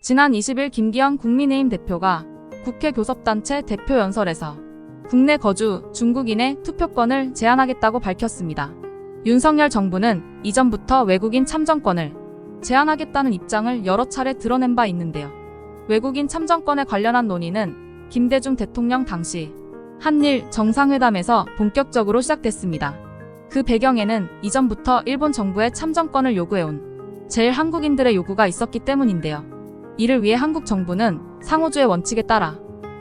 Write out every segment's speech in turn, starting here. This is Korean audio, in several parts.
지난 20일 김기현 국민의힘 대표가 국회 교섭단체 대표연설에서 국내 거주 중국인의 투표권을 제한하겠다고 밝혔습니다. 윤석열 정부는 이전부터 외국인 참정권을 제한하겠다는 입장을 여러 차례 드러낸 바 있는데요. 외국인 참정권에 관련한 논의는 김대중 대통령 당시 한일 정상회담에서 본격적으로 시작됐습니다. 그 배경에는 이전부터 일본 정부의 참정권을 요구해온 제일 한국인들의 요구가 있었기 때문인데요. 이를 위해 한국 정부는 상호주의 원칙에 따라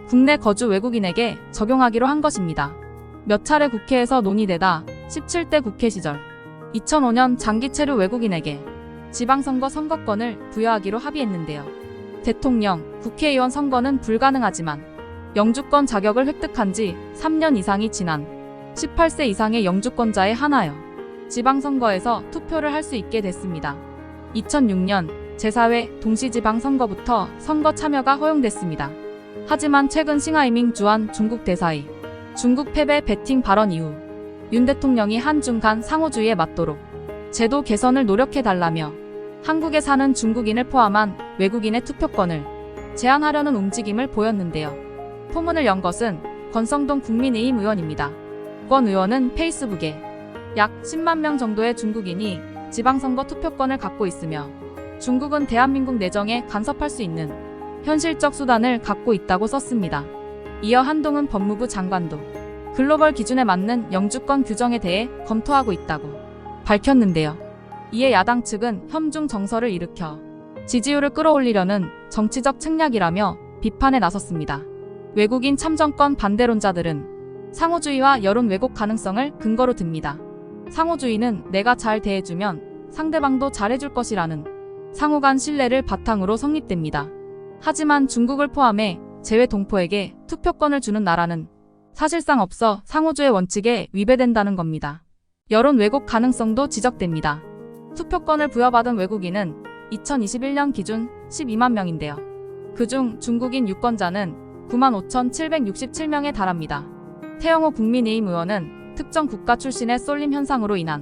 국내 거주 외국인에게 적용하기로 한 것입니다. 몇 차례 국회에서 논의되다 17대 국회 시절 2005년 장기 체류 외국인에게 지방선거 선거권을 부여하기로 합의했는데요. 대통령, 국회의원 선거는 불가능하지만 영주권 자격을 획득한 지 3년 이상이 지난 18세 이상의 영주권자에 한하여 지방선거에서 투표를 할 수 있게 됐습니다. 2006년 제4회 동시지방선거부터 선거 참여가 허용됐습니다. 하지만 최근 싱하이밍 주한 중국 대사의 중국 패배 배팅 발언 이후 윤 대통령이 한중 간 상호주의에 맞도록 제도 개선을 노력해달라며 한국에 사는 중국인을 포함한 외국인의 투표권을 제한하려는 움직임을 보였는데요. 포문을 연 것은 권성동 국민의힘 의원입니다. 권 의원은 페이스북에 약 10만 명 정도의 중국인이 지방선거 투표권을 갖고 있으며 중국은 대한민국 내정에 간섭할 수 있는 현실적 수단을 갖고 있다고 썼습니다. 이어 한동훈 법무부 장관도 글로벌 기준에 맞는 영주권 규정에 대해 검토하고 있다고 밝혔는데요. 이에 야당 측은 현중 정서를 일으켜 지지율을 끌어올리려는 정치적 책략이라며 비판에 나섰습니다. 외국인 참정권 반대론자들은 상호주의와 여론 왜곡 가능성을 근거로 듭니다. 상호주의는 내가 잘 대해주면 상대방도 잘해줄 것이라는 상호 간 신뢰를 바탕으로 성립됩니다. 하지만 중국을 포함해 제외 동포에게 투표권을 주는 나라는 사실상 없어 상호주의 원칙에 위배된다는 겁니다. 여론 왜곡 가능성도 지적됩니다. 투표권을 부여받은 외국인은 2021년 기준 12만 명인데요. 그중 중국인 유권자는 95,767명에 달합니다. 태영호 국민의힘 의원은 특정 국가 출신의 쏠림 현상으로 인한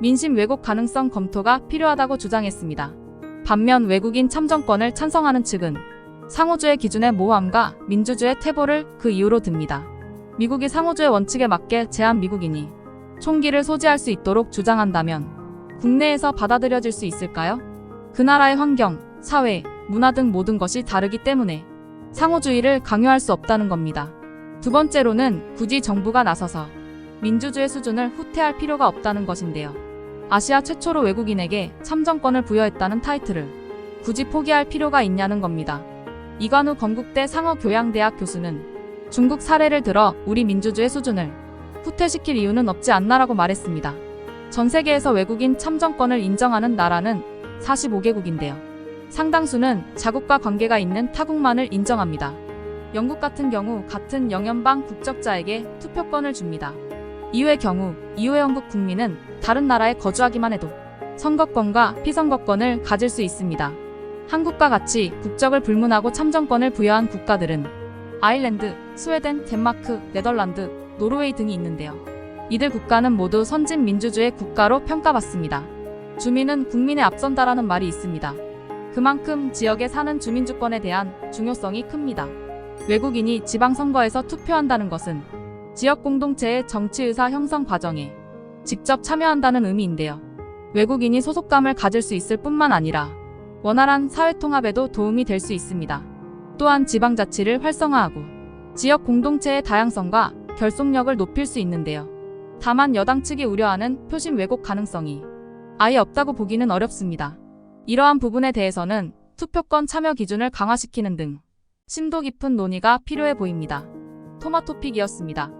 민심 왜곡 가능성 검토가 필요하다고 주장했습니다. 반면 외국인 참정권을 찬성하는 측은 상호주의 기준의 모호함과 민주주의 태보를 그 이유로 듭니다. 미국이 상호주의 원칙에 맞게 제한 미국인이 총기를 소지할 수 있도록 주장한다면 국내에서 받아들여질 수 있을까요? 그 나라의 환경, 사회, 문화 등 모든 것이 다르기 때문에 상호주의를 강요할 수 없다는 겁니다. 두 번째로는 굳이 정부가 나서서 민주주의 수준을 후퇴할 필요가 없다는 것인데요. 아시아 최초로 외국인에게 참정권을 부여했다는 타이틀을 굳이 포기할 필요가 있냐는 겁니다. 이관우 건국대 상어교양대학 교수는 중국 사례를 들어 우리 민주주의 수준을 후퇴시킬 이유는 없지 않나라고 말했습니다. 전 세계에서 외국인 참정권을 인정하는 나라는 45개국인데요. 상당수는 자국과 관계가 있는 타국만을 인정합니다. 영국 같은 경우 같은 영연방 국적자에게 투표권을 줍니다. 이후의 경우 이후의 영국 국민은 다른 나라에 거주하기만 해도 선거권과 피선거권을 가질 수 있습니다. 한국과 같이 국적을 불문하고 참정권을 부여한 국가들은 아일랜드, 스웨덴, 덴마크, 네덜란드, 노르웨이 등이 있는데요. 이들 국가는 모두 선진 민주주의 국가로 평가받습니다. 주민은 국민에 앞선다라는 말이 있습니다. 그만큼 지역에 사는 주민주권에 대한 중요성이 큽니다. 외국인이 지방선거에서 투표한다는 것은 지역 공동체의 정치의사 형성 과정에 직접 참여한다는 의미인데요. 외국인이 소속감을 가질 수 있을 뿐만 아니라 원활한 사회통합에도 도움이 될 수 있습니다. 또한 지방자치를 활성화하고 지역 공동체의 다양성과 결속력을 높일 수 있는데요. 다만 여당 측이 우려하는 표심 왜곡 가능성이 아예 없다고 보기는 어렵습니다. 이러한 부분에 대해서는 투표권 참여 기준을 강화시키는 등 심도 깊은 논의가 필요해 보입니다. 토마토픽이었습니다.